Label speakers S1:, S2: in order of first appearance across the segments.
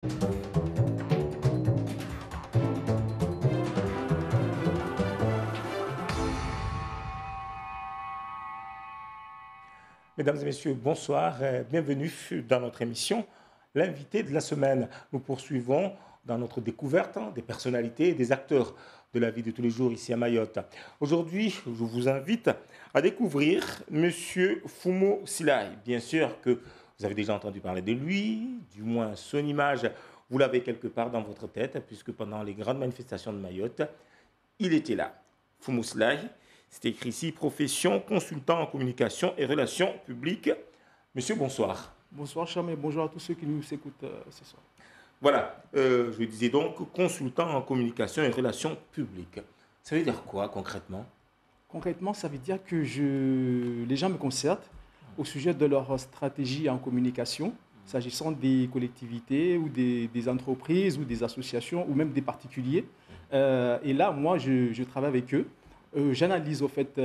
S1: Mesdames et messieurs, bonsoir. Bienvenue dans notre émission, l'invité de la semaine. Nous poursuivons dans notre découverte des personnalités et des acteurs de la vie de tous les jours ici à Mayotte. Aujourd'hui, je vous invite à découvrir Monsieur Fumo Silai. Bien sûr que vous avez déjà entendu parler de lui, du moins son image, vous l'avez quelque part dans votre tête, puisque pendant les grandes manifestations de Mayotte, il était là. Fumo Silai. C'est écrit ici, profession, consultant en communication et relations publiques. Monsieur, bonsoir.
S2: Bonsoir, Cham, et bonjour à tous ceux qui nous écoutent ce soir.
S1: Voilà, je disais donc consultant en communication et relations publiques. Ça veut dire quoi concrètement?
S2: Concrètement, ça veut dire que les gens me concertent au sujet de leur stratégie en communication, s'agissant des collectivités ou des entreprises ou des associations ou même des particuliers. Et là, moi, je travaille avec eux. J'analyse au fait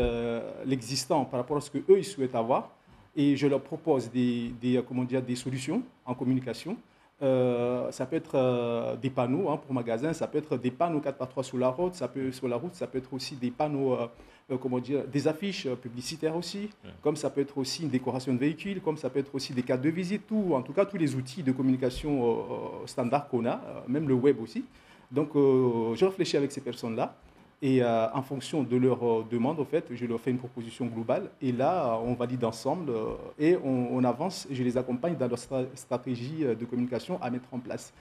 S2: l'existant par rapport à ce qu'eux ils souhaitent avoir et je leur propose des solutions en communication. Ça peut être des panneaux pour magasins, ça peut être des panneaux 4x3 sur la route, ça peut être aussi des panneaux, des affiches publicitaires aussi, comme ça peut être aussi une décoration de véhicules, comme ça peut être aussi des cartes de visite, en tout cas tous les outils de communication standard qu'on a, même le web aussi. Donc je réfléchis avec ces personnes-là. Et en fonction de leurs demandes, en fait, je leur fais une proposition globale. Et là, on valide ensemble et on avance. Et je les accompagne dans leur stratégie de communication à mettre en place.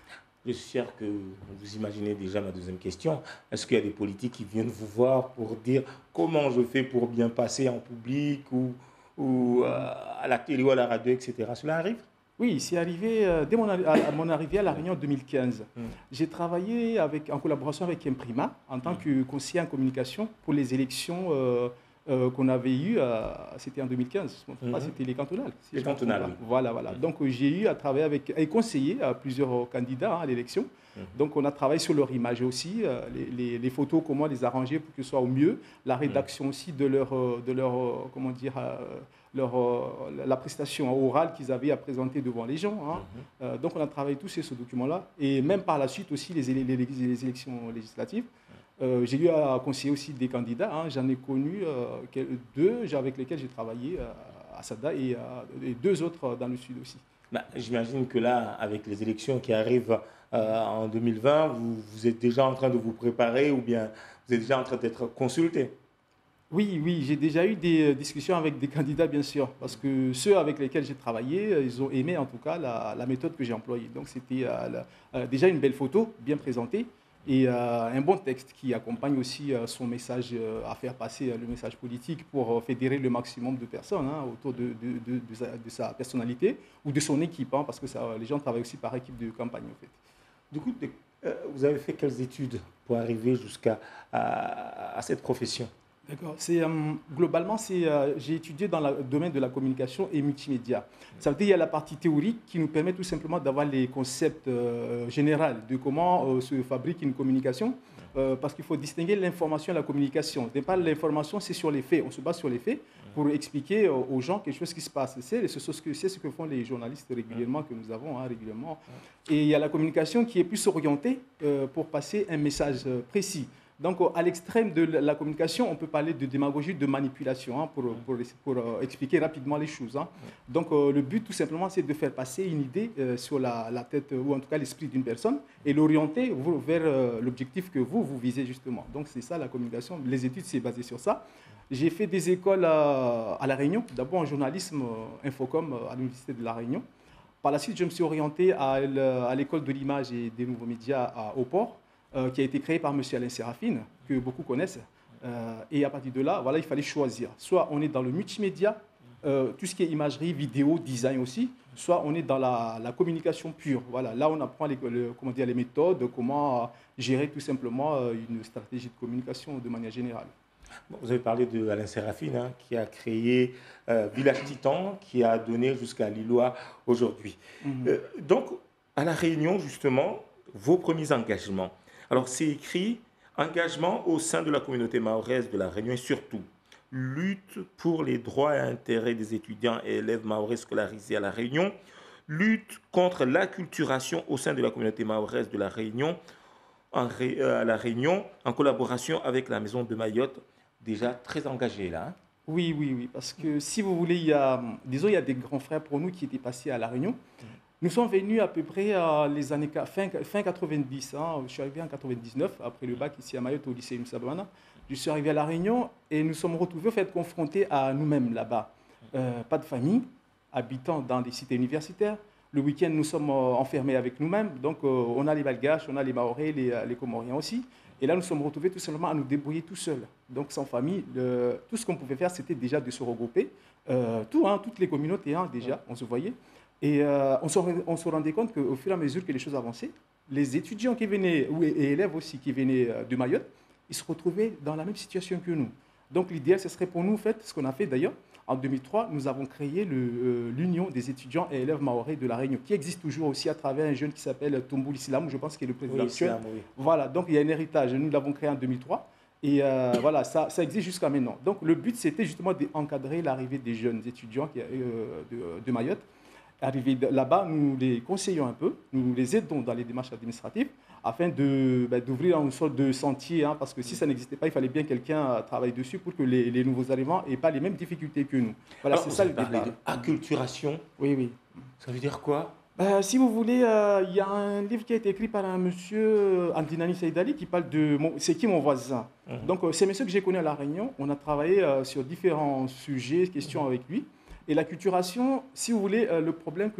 S1: Je suis sûr que vous imaginez déjà ma deuxième question. Est-ce qu'il y a des politiques qui viennent vous voir pour dire comment je fais pour bien passer en public ou à la télé ou à la radio, etc. Cela arrive?
S2: Oui, c'est arrivé dès mon arrivée à La Réunion en 2015. J'ai travaillé en collaboration avec Imprima en tant que conseiller en communication pour les élections qu'on avait eues, c'était en 2015, c'était les cantonales.
S1: Les cantonales.
S2: Voilà. Donc j'ai eu à travailler et conseiller plusieurs candidats à l'élection. Donc on a travaillé sur leur image aussi, les photos, comment les arranger pour que ce soit au mieux, la rédaction aussi de la prestation orale qu'ils avaient à présenter devant les gens. Donc on a travaillé tous sur ce document-là. Et même par la suite aussi les élections législatives. J'ai eu à conseiller aussi des candidats. J'en ai connu deux avec lesquels j'ai travaillé à Sada et deux autres dans le sud aussi.
S1: J'imagine que là, avec les élections qui arrivent en 2020, vous êtes déjà en train de vous préparer ou bien vous êtes déjà en train d'être consulté?
S2: Oui, j'ai déjà eu des discussions avec des candidats, bien sûr, parce que ceux avec lesquels j'ai travaillé, ils ont aimé en tout cas la méthode que j'ai employée. Donc c'était déjà une belle photo, bien présentée, et un bon texte qui accompagne aussi son message à faire passer, le message politique pour fédérer le maximum de personnes autour de sa personnalité ou de son équipe, parce que les gens travaillent aussi par équipe de campagne en fait.
S1: Du coup, vous avez fait quelles études pour arriver jusqu'à cette profession?
S2: D'accord. Globalement, j'ai étudié dans le domaine de la communication et multimédia. Ça veut dire qu'il y a la partie théorique qui nous permet tout simplement d'avoir les concepts généraux de comment se fabrique une communication, parce qu'il faut distinguer l'information et la communication. L'information, c'est sur les faits. On se base sur les faits pour expliquer aux gens quelque chose qui se passe. C'est ce que font les journalistes régulièrement, que nous avons régulièrement. Et il y a la communication qui est plus orientée pour passer un message précis. Donc, à l'extrême de la communication, on peut parler de démagogie, de manipulation, pour expliquer rapidement les choses. Donc, le but, tout simplement, c'est de faire passer une idée sur la tête, ou en tout cas l'esprit d'une personne, et l'orienter vers l'objectif que vous visez, justement. Donc, c'est ça, la communication. Les études, c'est basé sur ça. J'ai fait des écoles à La Réunion, d'abord en journalisme, Infocom, à l'Université de La Réunion. Par la suite, je me suis orienté à l'école de l'image et des nouveaux médias au Port, qui a été créé par M. Alain Séraphine, que beaucoup connaissent. Et à partir de là, voilà, il fallait choisir. Soit on est dans le multimédia, tout ce qui est imagerie, vidéo, design aussi, soit on est dans la communication pure. Voilà, là, on apprend les méthodes, comment gérer tout simplement une stratégie de communication de manière générale.
S1: Vous avez parlé d'Alain Séraphine, qui a créé Village Titan, qui a donné jusqu'à Lillois aujourd'hui. Donc, à La Réunion, justement, vos premiers engagements. Alors, c'est écrit « Engagement au sein de la communauté mahoraise de La Réunion et surtout lutte pour les droits et intérêts des étudiants et élèves mahorais scolarisés à La Réunion, lutte contre l'acculturation au sein de la communauté mahoraise de la Réunion, à la Réunion, en collaboration avec la Maison de Mayotte, déjà très engagée là. Hein.
S2: Oui, oui, oui, parce que si vous voulez, disons, il y a des grands frères pour nous qui étaient passés à La Réunion. Nous sommes venus à peu près à les années fin 90. Hein. Je suis arrivé en 99, après le bac ici à Mayotte, au lycée Moussa Bamana. Je suis arrivé à La Réunion et nous sommes retrouvés, en fait, confrontés à nous-mêmes là-bas. Pas de famille, habitant dans des cités universitaires. Le week-end, nous sommes enfermés avec nous-mêmes. Donc, on a les Malgaches, on a les Mahorais, les Comoriens aussi. Et là, nous sommes retrouvés tout simplement à nous débrouiller tout seuls. Donc, sans famille, tout ce qu'on pouvait faire, c'était déjà de se regrouper. Toutes les communautés, déjà, on se voyait. Et on se rendait compte qu'au fur et à mesure que les choses avançaient, les étudiants qui venaient, et élèves aussi qui venaient de Mayotte, ils se retrouvaient dans la même situation que nous. Donc, l'idéal, ce serait pour nous, en fait, ce qu'on a fait d'ailleurs. En 2003, nous avons créé l'Union des étudiants et élèves mahorais de La Réunion, qui existe toujours aussi à travers un jeune qui s'appelle Tomboul Islam, je pense qu'il est le président actuel.
S1: Oui.
S2: Voilà, donc il y a un héritage. Nous l'avons créé en 2003 et voilà, ça existe jusqu'à maintenant. Donc le but, c'était justement d'encadrer l'arrivée des jeunes étudiants de Mayotte. Arrivés là-bas, nous les conseillons un peu, nous les aidons dans les démarches administratives afin d'ouvrir une sorte de sentier, parce que si ça n'existait pas, il fallait bien quelqu'un travaille dessus pour que les nouveaux arrivants n'aient pas les mêmes difficultés que nous. Voilà, c'est ça le départ.
S1: Acculturation.
S2: Oui, oui.
S1: Ça veut dire quoi?
S2: Si vous voulez, il y a un livre qui a été écrit par un monsieur, Andinani Saïdali, qui parle de c'est qui mon voisin. Donc, c'est un monsieur que j'ai connu à La Réunion. On a travaillé sur différents sujets, questions avec lui. Et l'acculturation, si vous voulez, le problème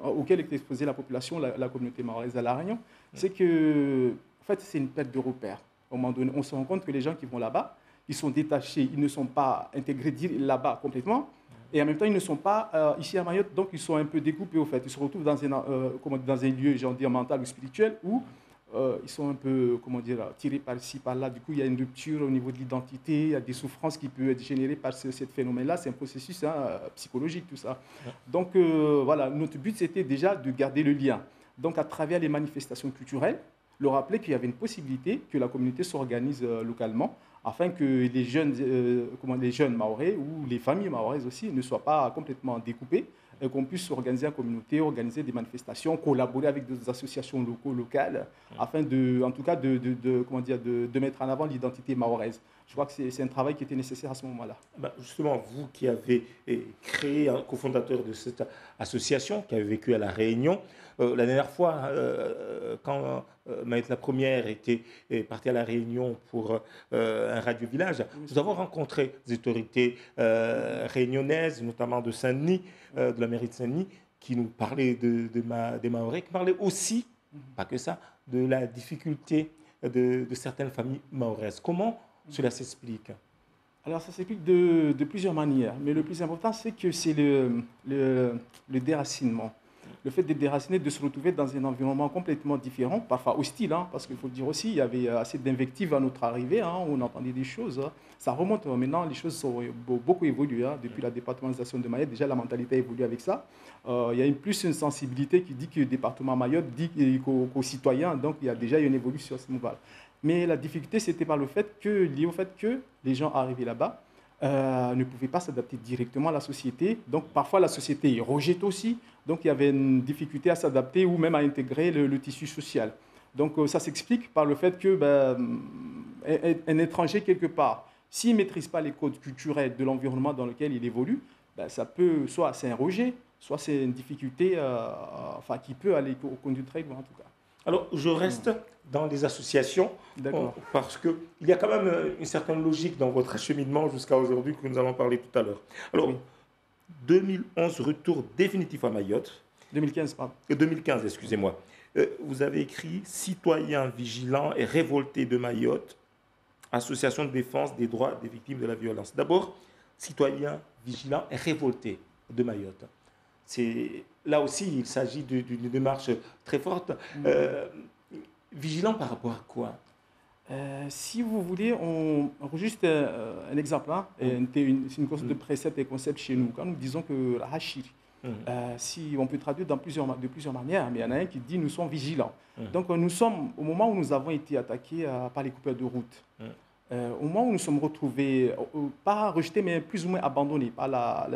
S2: auquel était exposée la population, la communauté mahoraise à La Réunion, c'est que, en fait, c'est une perte de repère. Au moment donné, on se rend compte que les gens qui vont là-bas, ils sont détachés, ils ne sont pas intégrés là-bas complètement. Et en même temps, ils ne sont pas ici à Mayotte, donc ils sont un peu découpés au fait. Ils se retrouvent dans un lieu, j'ai envie de dire, mental ou spirituel, où ils sont un peu, tirés par-ci, par-là. Du coup, il y a une rupture au niveau de l'identité, il y a des souffrances qui peuvent être générées par ce phénomène-là. C'est un processus psychologique, tout ça. Donc, voilà, notre but, c'était déjà de garder le lien. Donc, à travers les manifestations culturelles, leur rappeler qu'il y avait une possibilité que la communauté s'organise localement afin que les jeunes mahorais ou les familles mahoraises aussi ne soient pas complètement découpées et qu'on puisse s'organiser en communauté, organiser des manifestations, collaborer avec des associations locales afin de mettre en avant l'identité mahoraise. Je crois que c'est un travail qui était nécessaire à ce moment-là.
S1: Justement, vous qui avez créé, cofondateur de cette association, qui avez vécu à La Réunion, la dernière fois, quand Maït la Première était partie à La Réunion pour un radio-village, nous avons rencontré des autorités réunionnaises, notamment de Saint-Denis, de la mairie de Saint-Denis, qui nous parlaient des Mahorais, qui parlaient aussi, pas que ça, de la difficulté de certaines familles mahoraises. Comment cela s'explique?
S2: Alors, ça s'explique de plusieurs manières, mais le plus important, c'est que c'est le déracinement. Le fait d'être déraciné, de se retrouver dans un environnement complètement différent, parfois hostile, parce qu'il faut le dire aussi, il y avait assez d'invectives à notre arrivée, on entendait des choses. Ça remonte maintenant, les choses ont beaucoup évolué depuis la départementalisation de Mayotte. Déjà, la mentalité a évolué avec ça. Il y a plus une sensibilité qui dit que le département Mayotte dit qu'aux citoyens, donc il y a déjà une évolution à ce niveau-là. Mais la difficulté, c'était lié au fait que les gens arrivés là-bas ne pouvaient pas s'adapter directement à la société. Donc, parfois, la société rejette aussi. Donc, il y avait une difficulté à s'adapter ou même à intégrer le tissu social. Donc, ça s'explique par le fait que un étranger, quelque part, s'il ne maîtrise pas les codes culturels de l'environnement dans lequel il évolue, ça peut, soit c'est un rejet, soit c'est une difficulté qui peut aller conduire très loin, en tout cas.
S1: Alors, je reste dans les associations parce qu'il y a quand même une certaine logique dans votre acheminement jusqu'à aujourd'hui que nous allons parler tout à l'heure. Alors, 2011, retour définitif à Mayotte.
S2: 2015, pardon.
S1: 2015, excusez-moi. Vous avez écrit « Citoyens vigilants et révoltés de Mayotte, association de défense des droits des victimes de la violence ». D'abord, citoyens vigilants et révoltés de Mayotte. Là aussi, il s'agit d'une démarche très forte. Vigilant par rapport à quoi?
S2: Si vous voulez, juste un exemple. C'est une course de préceptes et concepts chez nous. Quand nous disons que la hachir, si on peut traduire de plusieurs manières, mais il y en a un qui dit nous sommes vigilants. Donc nous sommes, au moment où nous avons été attaqués par les coupeurs de route, Au moment où nous sommes retrouvés, pas rejetés, mais plus ou moins abandonnés par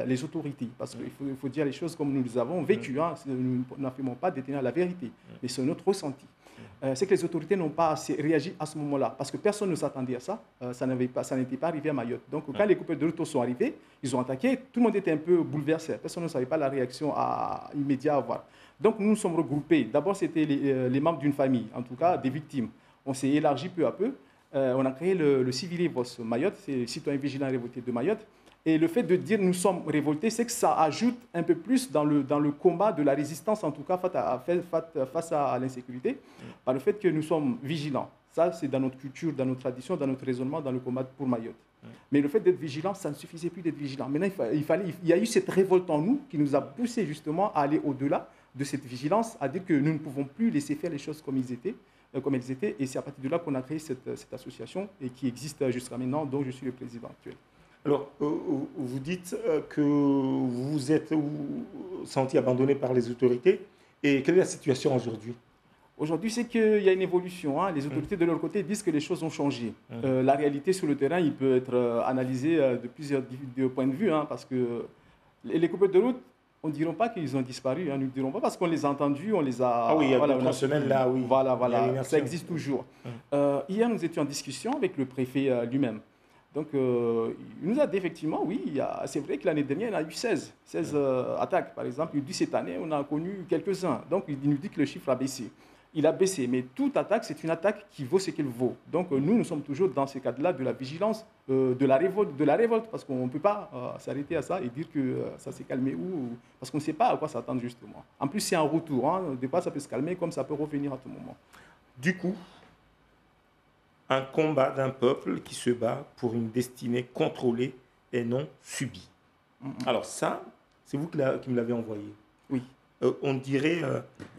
S2: les autorités. Parce qu'il faut dire les choses comme nous les avons vécues. Hein. Nous n'affirmons pas détenir la vérité, mais c'est notre ressenti. C'est que les autorités n'ont pas assez réagi à ce moment-là, parce que personne ne s'attendait à ça. Ça n'était pas arrivé à Mayotte. Donc, quand les coupeurs de route sont arrivés, ils ont attaqué. Tout le monde était un peu bouleversé. Personne ne savait pas la réaction immédiate à avoir. Donc, nous nous sommes regroupés. D'abord, c'était les membres d'une famille, en tout cas des victimes. On s'est élargi peu à peu. On a créé le Civil Voss Mayotte, c'est le citoyen vigilant révolté de Mayotte. Et le fait de dire nous sommes révoltés, c'est que ça ajoute un peu plus dans le combat de la résistance, en tout cas face à l'insécurité, par le fait que nous sommes vigilants. Ça, c'est dans notre culture, dans notre tradition, dans notre raisonnement, dans le combat pour Mayotte. Mais le fait d'être vigilant, ça ne suffisait plus d'être vigilant. Maintenant, il y a eu cette révolte en nous qui nous a poussé justement à aller au-delà de cette vigilance, à dire que nous ne pouvons plus laisser faire les choses comme elles étaient. Et c'est à partir de là qu'on a créé cette association et qui existe jusqu'à maintenant, dont je suis le président actuel.
S1: Alors, vous dites que vous vous êtes senti abandonné par les autorités. Et quelle est la situation aujourd'hui?
S2: Aujourd'hui, c'est qu'il y a une évolution. Hein. Les autorités, de leur côté, disent que les choses ont changé. La réalité sur le terrain, il peut être analysée de plusieurs points de vue, hein, parce que les coupeurs de route, on ne dira pas qu'ils ont disparu, hein, nous ne dirons pas parce qu'on les a entendus, on les a...
S1: Ah oui, il y a 2-3 semaines là, oui.
S2: Voilà, ça existe toujours. Hier, nous étions en discussion avec le préfet lui-même. Donc, il nous a dit effectivement, oui, c'est vrai que l'année dernière, il y en a eu 16 attaques, par exemple. Il dit cette année, on a connu quelques-uns. Donc, il nous dit que le chiffre a baissé. Il a baissé, mais toute attaque, c'est une attaque qui vaut ce qu'elle vaut. Donc, nous sommes toujours dans ce cadre-là de la vigilance, de la révolte, parce qu'on ne peut pas s'arrêter à ça et dire que ça s'est calmé parce qu'on ne sait pas à quoi s'attendre, justement. En plus, c'est un retour. Hein. Des fois, ça peut se calmer, comme ça peut revenir à tout moment.
S1: Du coup, un combat d'un peuple qui se bat pour une destinée contrôlée et non subie. Alors ça, c'est vous qui me l'avez envoyé.
S2: Oui.
S1: On dirait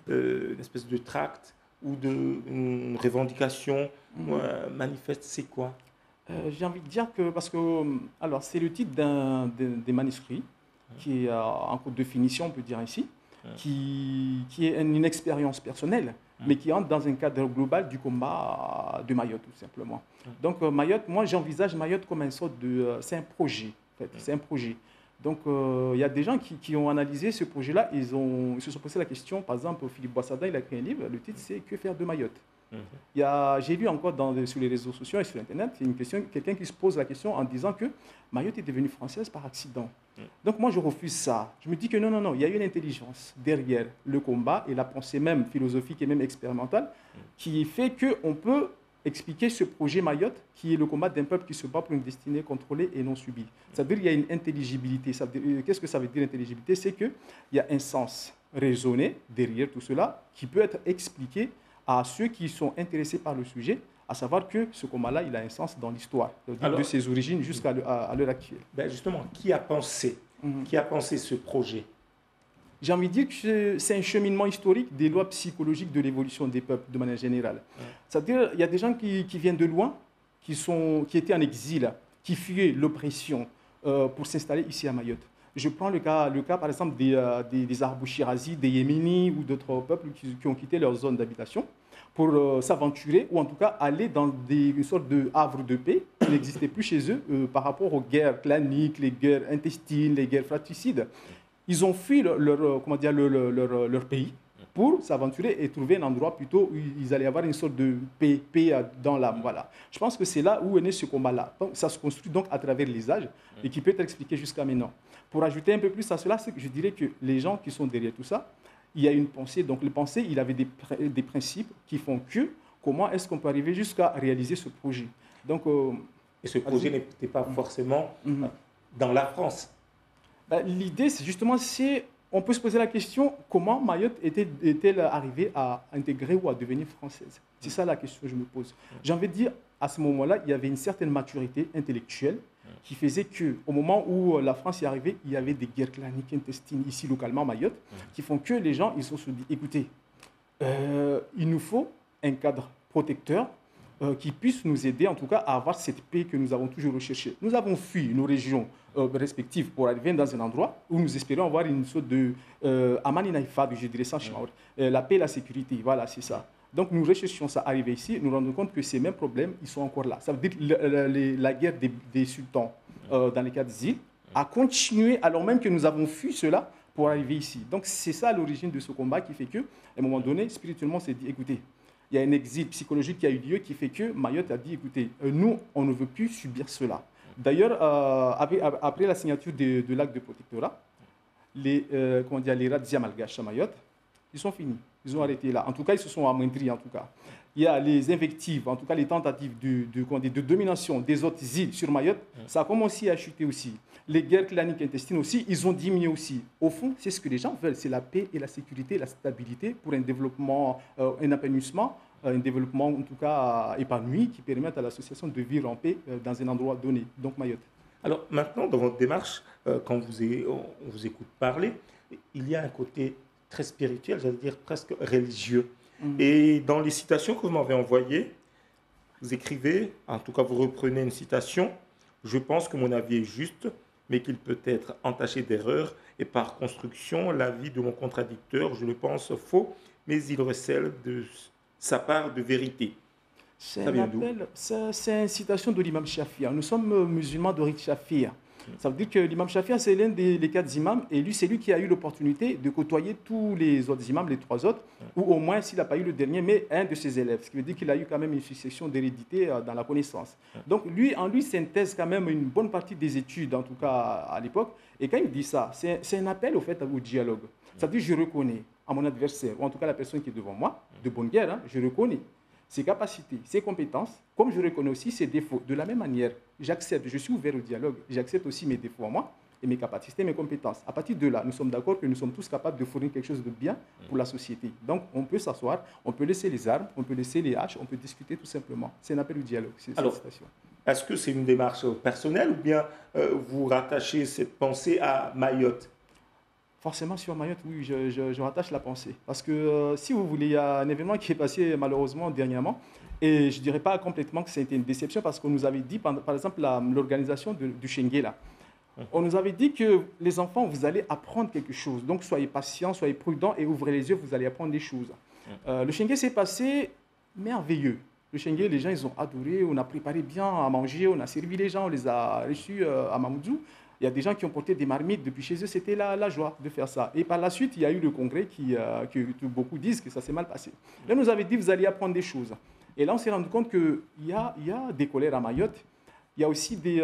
S1: une espèce de tract ou une revendication manifeste, c'est quoi?
S2: J'ai envie de dire que, parce que, alors c'est le titre des manuscrits qui est en cours de finition, on peut dire ici, qui est une expérience personnelle, mais qui entre dans un cadre global du combat de Mayotte, tout simplement. Donc Mayotte, moi j'envisage Mayotte comme une sorte de... c'est un projet, en fait, c'est un projet. Donc, il y a des gens qui ont analysé ce projet-là. Ils se sont posé la question, par exemple, Philippe Boissada, il a écrit un livre, le titre c'est « Que faire de Mayotte ?» J'ai lu encore sur les réseaux sociaux et sur Internet, quelqu'un qui se pose la question en disant que Mayotte est devenue française par accident. Donc moi, je refuse ça. Je me dis que non, il y a une intelligence derrière le combat et la pensée même philosophique et même expérimentale qui fait qu'on peut expliquer ce projet Mayotte, qui est le combat d'un peuple qui se bat pour une destinée contrôlée et non subie. C'est-à-dire qu'il y a une intelligibilité. Qu'est-ce que ça veut dire, intelligibilité? C'est qu'il y a un sens raisonné derrière tout cela qui peut être expliqué à ceux qui sont intéressés par le sujet, à savoir que ce combat-là, il a un sens dans l'histoire, de ses origines jusqu'à l'heure actuelle.
S1: Ben justement, qui a pensé ce projet?
S2: J'ai envie de dire que c'est un cheminement historique des lois psychologiques de l'évolution des peuples de manière générale. C'est-à-dire qu'il y a des gens qui viennent de loin, qui étaient en exil, qui fuyaient l'oppression pour s'installer ici à Mayotte. Je prends le cas par exemple des Arabes Shirazi, des Yéménis ou d'autres peuples qui ont quitté leur zone d'habitation pour s'aventurer ou en tout cas aller dans une sorte de havre de paix qui n'existait plus chez eux par rapport aux guerres claniques, les guerres intestines, les guerres fratricides. Ils ont fui leur pays pour s'aventurer et trouver un endroit plutôt où ils allaient avoir une sorte de paix dans l'âme. Voilà. Je pense que c'est là où est né ce combat-là. Ça se construit donc à travers les âges et qui peut être expliqué jusqu'à maintenant. Pour ajouter un peu plus à cela, je dirais que les gens qui sont derrière tout ça, il y a une pensée. Donc, le pensée, il avait des principes qui font que comment est-ce qu'on peut arriver jusqu'à réaliser ce projet. Donc,
S1: et ce projet n'était pas forcément dans la France.
S2: L'idée, c'est justement, on peut se poser la question, comment Mayotte est-elle arrivée à intégrer ou à devenir française? C'est ça la question que je me pose. J'ai envie de dire, à ce moment-là, il y avait une certaine maturité intellectuelle qui faisait qu'au moment où la France y est arrivée, il y avait des guerres claniques intestines ici localement à Mayotte, qui font que les gens, ils se sont dit, écoutez, il nous faut un cadre protecteur qui puisse nous aider en tout cas à avoir cette paix que nous avons toujours recherchée. Nous avons fui nos régions respectives pour arriver dans un endroit où nous espérons avoir une sorte de Amani Naïfa, je dirais ça, la paix et la sécurité, voilà, c'est ça. Donc nous recherchions ça, arrivé ici, nous nous rendons compte que ces mêmes problèmes, ils sont encore là. Ça veut dire que la guerre des sultans dans les 4 îles a continué alors même que nous avons fui cela pour arriver ici. Donc c'est ça l'origine de ce combat qui fait qu'à un moment donné, spirituellement, on s'est dit, écoutez, il y a un exil psychologique qui a eu lieu qui fait que Mayotte a dit, écoutez, nous, on ne veut plus subir cela. D'ailleurs, après la signature de l'acte de protectorat, les razzias malgaches à Mayotte, ils sont finis. Ils ont arrêté là. En tout cas, ils se sont amoindris, en tout cas. Il y a les invectives, en tout cas les tentatives de domination des autres îles sur Mayotte, ça a commencé à chuter aussi. Les guerres claniques intestines aussi, ils ont diminué aussi. Au fond, c'est ce que les gens veulent, c'est la paix et la sécurité, la stabilité pour un développement, un épanouissement, un développement en tout cas épanoui qui permette à l'association de vivre en paix dans un endroit donné, donc Mayotte.
S1: Alors maintenant, dans votre démarche, quand on vous écoute parler, il y a un côté très spirituel, j'allais dire presque religieux. Et dans les citations que vous m'avez envoyées, vous écrivez, en tout cas vous reprenez une citation, « Je pense que mon avis est juste, mais qu'il peut être entaché d'erreurs, et par construction, l'avis de mon contradicteur, je le pense faux, mais il recèle de sa part de vérité. »
S2: C'est une citation de l'imam Shafia. Nous sommes musulmans de rite Shafia. Ça veut dire que l'imam Shafia, c'est l'un des 4 imams, et lui, c'est lui qui a eu l'opportunité de côtoyer tous les autres imams, les 3 autres, ou au moins, s'il n'a pas eu le dernier, mais un de ses élèves. Ce qui veut dire qu'il a eu quand même une succession d'hérédité dans la connaissance. Donc, en lui synthèse quand même une bonne partie des études, en tout cas à l'époque. Et quand il dit ça, c'est un appel au fait au dialogue. Ça veut dire que je reconnais à mon adversaire, ou en tout cas la personne qui est devant moi, de bonne guerre, hein, je reconnais ses capacités, ses compétences, comme je reconnais aussi ses défauts. De la même manière, j'accepte, je suis ouvert au dialogue, j'accepte aussi mes défauts à moi, et mes capacités, mes compétences. À partir de là, nous sommes d'accord que nous sommes tous capables de fournir quelque chose de bien pour la société. Donc, on peut s'asseoir, on peut laisser les armes, on peut laisser les haches, on peut discuter tout simplement. C'est un appel au dialogue, c'est cette citation.
S1: Est-ce que c'est une démarche personnelle ou bien vous rattachez cette pensée à Mayotte?
S2: Forcément, sur Mayotte, oui, je rattache la pensée. Parce que, si vous voulez, il y a un événement qui est passé malheureusement dernièrement. Et je ne dirais pas complètement que c'était une déception parce qu'on nous avait dit, par exemple, l'organisation du Chengue, là. On nous avait dit que les enfants, vous allez apprendre quelque chose. Donc, soyez patients, soyez prudents et ouvrez les yeux, vous allez apprendre des choses. Le Chengue s'est passé merveilleux. Le Chengue, les gens, ils ont adoré. On a préparé bien à manger, on a servi les gens, on les a reçus à Mamoudzou. Il y a des gens qui ont porté des marmites depuis chez eux. C'était la joie de faire ça. Et par la suite, il y a eu le congrès que beaucoup disent que ça s'est mal passé. Là, on nous avait dit, vous allez apprendre des choses. Et là, on s'est rendu compte qu'il y a des colères à Mayotte. Il y a aussi des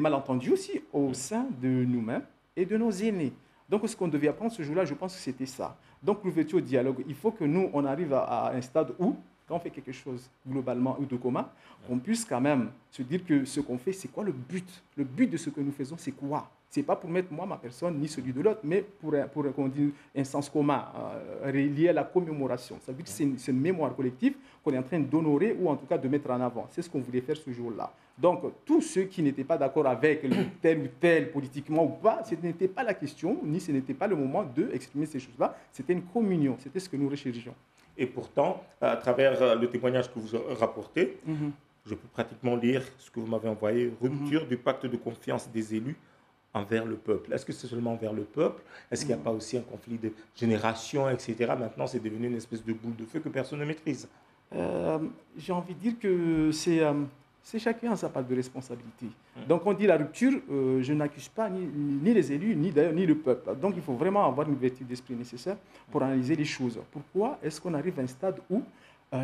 S2: malentendus aussi au sein de nous-mêmes et de nos aînés. Donc, ce qu'on devait apprendre ce jour-là, je pense que c'était ça. Donc, l'ouverture au dialogue, il faut que nous, on arrive à un stade où, quand on fait quelque chose globalement ou de commun, on puisse quand même se dire que ce qu'on fait, c'est quoi le but? Le but de ce que nous faisons, c'est quoi? Ce n'est pas pour mettre moi, ma personne, ni celui de l'autre, mais pour un sens commun, lié à la commémoration. Ça veut dire que c'est une mémoire collective qu'on est en train d'honorer ou en tout cas de mettre en avant. C'est ce qu'on voulait faire ce jour-là. Donc, tous ceux qui n'étaient pas d'accord avec tel ou tel, politiquement ou pas, ce n'était pas la question, ni ce n'était pas le moment d'exprimer ces choses-là. C'était une communion, c'était ce que nous recherchions.
S1: Et pourtant, à travers le témoignage que vous rapportez, je peux pratiquement lire ce que vous m'avez envoyé, rupture du pacte de confiance des élus envers le peuple. Est-ce que c'est seulement envers le peuple? Est-ce qu'il n'y a pas aussi un conflit de génération, etc. Maintenant, c'est devenu une espèce de boule de feu que personne ne maîtrise.
S2: J'ai envie de dire que c'est chacun sa part de responsabilité. Donc, on dit la rupture, je n'accuse pas ni les élus, ni d'ailleurs ni le peuple. Donc, il faut vraiment avoir une ouverture d'esprit nécessaire pour analyser les choses. Pourquoi est-ce qu'on arrive à un stade où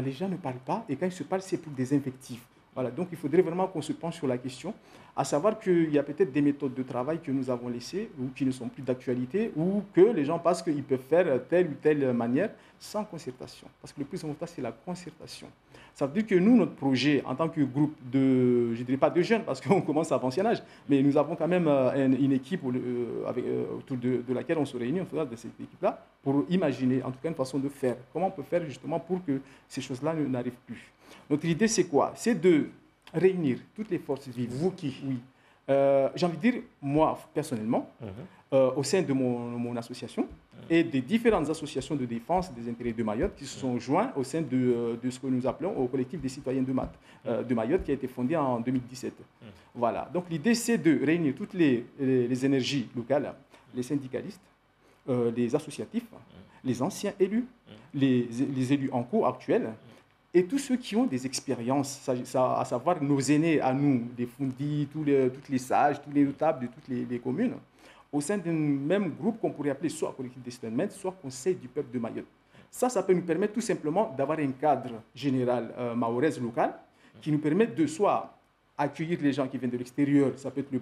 S2: les gens ne parlent pas et quand ils se parlent, c'est pour des invectives? Voilà, donc il faudrait vraiment qu'on se penche sur la question, à savoir qu'il y a peut-être des méthodes de travail que nous avons laissées ou qui ne sont plus d'actualité ou que les gens pensent qu'ils peuvent faire telle ou telle manière sans concertation. Parce que le plus important, c'est la concertation. Ça veut dire que nous, notre projet, en tant que groupe de, je ne dirais pas de jeunes, parce qu'on commence à avancer en âge, mais nous avons quand même une équipe autour de laquelle on se réunit, on de cette équipe-là, pour imaginer, en tout cas, une façon de faire. Comment on peut faire justement pour que ces choses-là n'arrivent plus. Notre idée, c'est quoi? C'est de réunir toutes les forces vives.
S1: Vous qui?
S2: Oui. J'ai envie de dire, moi, personnellement, au sein de mon association et des différentes associations de défense des intérêts de Mayotte qui se sont joints au sein de ce que nous appelons au collectif des citoyens de Mayotte qui a été fondé en 2017. Voilà. Donc, l'idée, c'est de réunir toutes les énergies locales, les syndicalistes, les associatifs, les anciens élus, les élus en cours actuels, et tous ceux qui ont des expériences, à savoir nos aînés à nous, des Fundis, toutes les sages, tous les notables de toutes les communes, au sein d'un même groupe qu'on pourrait appeler soit collectif d'expérience, soit conseil du peuple de Mayotte. Ça peut nous permettre tout simplement d'avoir un cadre général mahorais local qui nous permet de soit accueillir les gens qui viennent de l'extérieur, ça peut être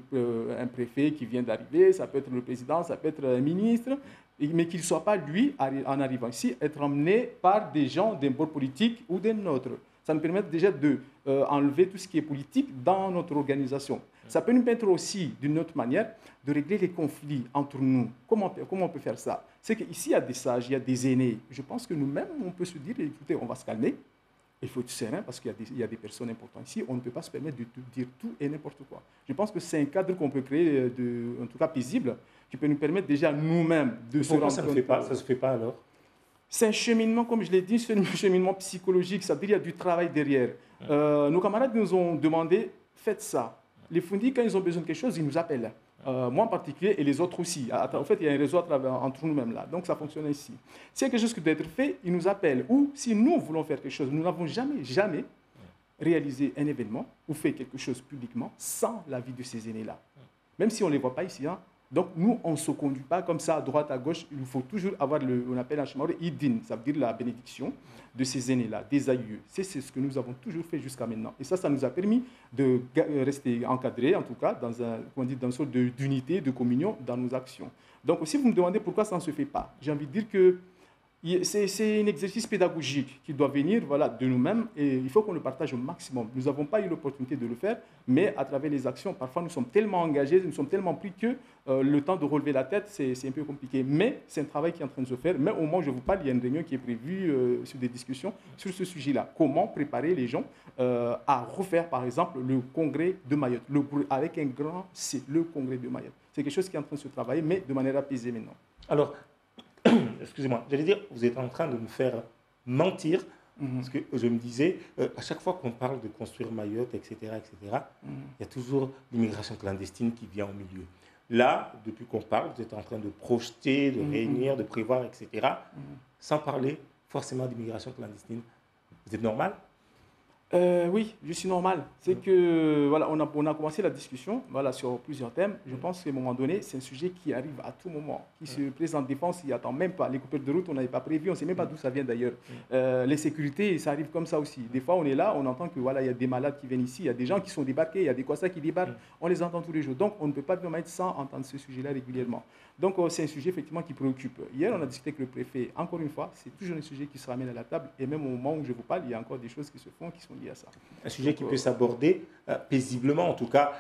S2: un préfet qui vient d'arriver, ça peut être le président, ça peut être un ministre, mais qu'il ne soit pas, lui, en arrivant ici, être emmené par des gens d'un bord politique ou d'un autre. Ça nous permet déjà d'enlever tout ce qui est politique dans notre organisation. Ça peut nous permettre aussi, d'une autre manière, de régler les conflits entre nous. Comment on peut faire ça? C'est qu'ici, il y a des sages, il y a des aînés. Je pense que nous-mêmes, on peut se dire, écoutez, on va se calmer. Il faut être serein parce qu'il y a des personnes importantes ici. On ne peut pas se permettre de dire tout et n'importe quoi. Je pense que c'est un cadre qu'on peut créer, en tout cas paisible, qui peut nous permettre déjà nous-mêmes de se rendre compte.
S1: Pourquoi ça ne se fait pas alors?
S2: C'est un cheminement, comme je l'ai dit, c'est un cheminement psychologique. Ça veut dire qu'il y a du travail derrière. Nos camarades nous ont demandé, faites ça. Les Fundis, quand ils ont besoin de quelque chose, ils nous appellent. Moi en particulier et les autres aussi. En fait, il y a un réseau entre nous-mêmes là. Donc, ça fonctionne ici. S'il y a quelque chose qui doit être fait, ils nous appellent. Ou si nous voulons faire quelque chose, nous n'avons jamais réalisé un événement ou fait quelque chose publiquement sans l'avis de ces aînés-là. Même si on ne les voit pas ici. Donc, nous, on ne se conduit pas comme ça à droite, à gauche. Il faut toujours avoir on appelle en Chamorro Idin, ça veut dire la bénédiction de ces aînés-là, des aïeux. C'est ce que nous avons toujours fait jusqu'à maintenant. Et ça nous a permis de rester encadrés, en tout cas, dans une sorte d'unité, de communion dans nos actions. Donc, si vous me demandez pourquoi ça ne se fait pas, j'ai envie de dire que c'est un exercice pédagogique qui doit venir de nous-mêmes et il faut qu'on le partage au maximum. Nous n'avons pas eu l'opportunité de le faire, mais à travers les actions, parfois nous sommes tellement engagés, nous sommes tellement pris que le temps de relever la tête, c'est un peu compliqué. Mais c'est un travail qui est en train de se faire. Mais au moment où je vous parle, il y a une réunion qui est prévue sur des discussions sur ce sujet-là. Comment préparer les gens à refaire, par exemple, le congrès de Mayotte, avec un grand C, le congrès de Mayotte. C'est quelque chose qui est en train de se travailler, mais de manière apaisée maintenant.
S1: Alors, excusez-moi, j'allais dire, vous êtes en train de me faire mentir, parce que je me disais, à chaque fois qu'on parle de construire Mayotte, etc., il y a toujours l'immigration clandestine qui vient au milieu. Là, depuis qu'on parle, vous êtes en train de projeter, de réunir, de prévoir, etc., sans parler forcément d'immigration clandestine. Vous êtes normal?
S2: Oui, je suis normal. C'est que on a commencé la discussion sur plusieurs thèmes. Je pense qu'à un moment donné, c'est un sujet qui arrive à tout moment, qui se présente défense, il n'y attend même pas. Les coupures de route, on n'avait pas prévu, on ne sait même pas d'où ça vient d'ailleurs. Les sécurités, ça arrive comme ça aussi. Des fois, on est là, on entend que il y a des malades qui viennent ici, il y a des gens qui sont débarqués, il y a des Kwassa qui débarquent, on les entend tous les jours. Donc, on ne peut pas vraiment être sans entendre ce sujet-là régulièrement. Donc, c'est un sujet effectivement qui préoccupe. Hier, on a discuté avec le préfet. Encore une fois, c'est toujours un sujet qui se ramène à la table. Et même au moment où je vous parle, il y a encore des choses qui se font, qui sont liées à ça.
S1: Un sujet qui peut s'aborder paisiblement, en tout cas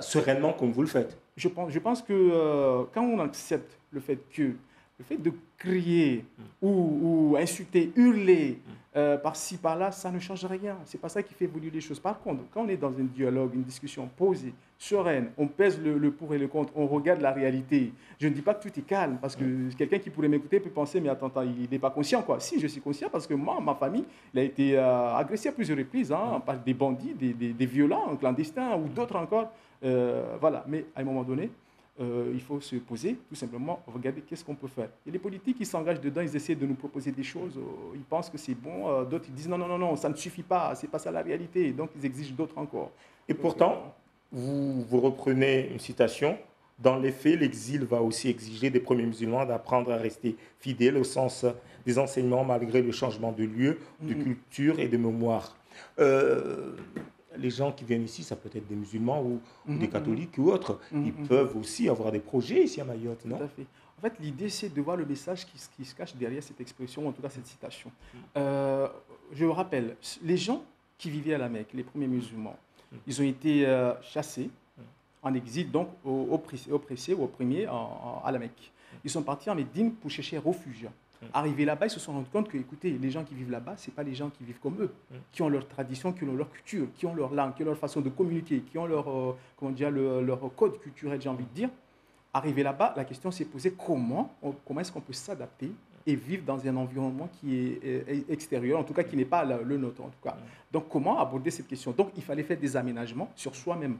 S1: sereinement, comme vous le faites.
S2: Je pense que quand on accepte le fait de crier ou insulter, hurler par-ci, par-là, ça ne change rien. Ce n'est pas ça qui fait évoluer les choses. Par contre, quand on est dans un dialogue, une discussion posée, sereine, on pèse le pour et le contre, on regarde la réalité. Je ne dis pas que tout est calme, parce que quelqu'un qui pourrait m'écouter peut penser, mais attends, il n'est pas conscient, quoi. Si, je suis conscient, parce que moi, ma famille, elle a été agressée à plusieurs reprises par des bandits, des violents, clandestins, ou d'autres encore. Mais à un moment donné, il faut se poser, tout simplement, regarder qu'est-ce qu'on peut faire. Et les politiques, ils s'engagent dedans, ils essaient de nous proposer des choses, ils pensent que c'est bon, d'autres ils disent non, ça ne suffit pas, c'est pas ça la réalité, donc ils exigent d'autres encore.
S1: Et pourtant, vous reprenez une citation, dans les faits, l'exil va aussi exiger des premiers musulmans d'apprendre à rester fidèles au sens des enseignements malgré le changement de lieu, de culture et de mémoire. Les gens qui viennent ici, ça peut être des musulmans ou des catholiques ou autres. Ils peuvent aussi avoir des projets ici à Mayotte, non?
S2: Tout à fait. En fait, l'idée, c'est de voir le message qui se cache derrière cette expression, en tout cas cette citation. Je me rappelle, les gens qui vivaient à la Mecque, les premiers musulmans, ils ont été chassés en exil, donc oppressés ou opprimés à la Mecque. Ils sont partis en Médine pour chercher refuge. Arrivés là-bas, ils se sont rendus compte que, écoutez, les gens qui vivent là-bas, ce n'est pas les gens qui vivent comme eux, qui ont leur tradition, qui ont leur culture, qui ont leur langue, qui ont leur façon de communiquer, qui ont leur code culturel, j'ai envie de dire. Arrivés là-bas, la question s'est posée, comment est-ce qu'on peut s'adapter et vivre dans un environnement qui est extérieur, en tout cas qui n'est pas le nôtre, en tout cas. Donc, comment aborder cette question? Donc, il fallait faire des aménagements sur soi-même.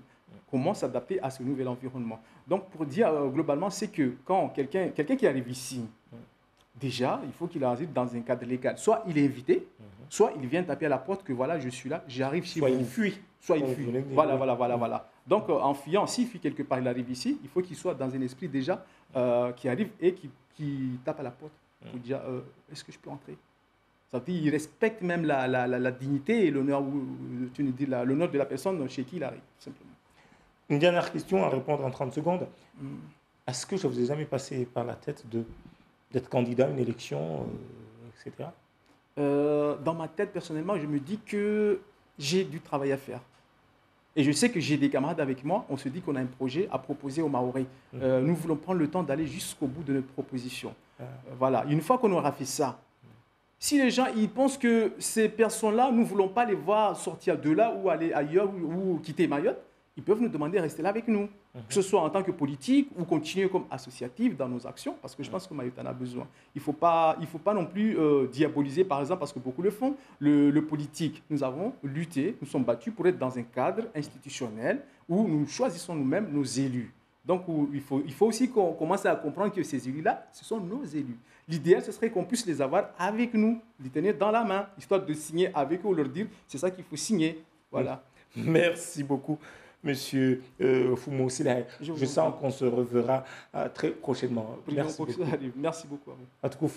S2: Comment s'adapter à ce nouvel environnement? Donc, pour dire globalement, c'est que quand quelqu'un qui arrive ici, déjà, il faut qu'il arrive dans un cadre légal. Soit il est invité, soit il vient taper à la porte que voilà, je suis là, j'arrive chez vous.
S1: Soit il fuit.
S2: Soit il fuit. Voilà. Donc, en fuyant, s'il fuit quelque part, il arrive ici, il faut qu'il soit dans un esprit déjà qui arrive et qui tape à la porte pour dire est-ce que je peux entrer? Ça veut dire qu'il respecte même la dignité et l'honneur de la personne chez qui il arrive, tout simplement.
S1: Une dernière question à répondre en 30 secondes. Est-ce que ça vous est jamais passé par la tête d'être candidat à une élection, etc.
S2: Dans ma tête, personnellement, je me dis que j'ai du travail à faire. Et je sais que j'ai des camarades avec moi, on se dit qu'on a un projet à proposer aux Mahorais. Nous voulons prendre le temps d'aller jusqu'au bout de notre proposition. Voilà, une fois qu'on aura fait ça, si les gens ils pensent que ces personnes-là, nous ne voulons pas les voir sortir de là ou aller ailleurs ou quitter Mayotte, ils peuvent nous demander de rester là avec nous, que ce soit en tant que politique ou continuer comme associatif dans nos actions, parce que je pense que Mayotte en a besoin. Il ne faut pas non plus diaboliser, par exemple, parce que beaucoup le font, le politique. Nous avons lutté, nous sommes battus pour être dans un cadre institutionnel où nous choisissons nous-mêmes nos élus. Donc, il faut aussi qu'on commence à comprendre que ces élus-là, ce sont nos élus. L'idéal, ce serait qu'on puisse les avoir avec nous, les tenir dans la main, histoire de signer avec eux, leur dire, c'est ça qu'il faut signer. Voilà.
S1: Merci beaucoup, Monsieur Fumo Silaye. Je sens qu'on se reverra très prochainement.
S2: Merci beaucoup.
S1: À tout coup,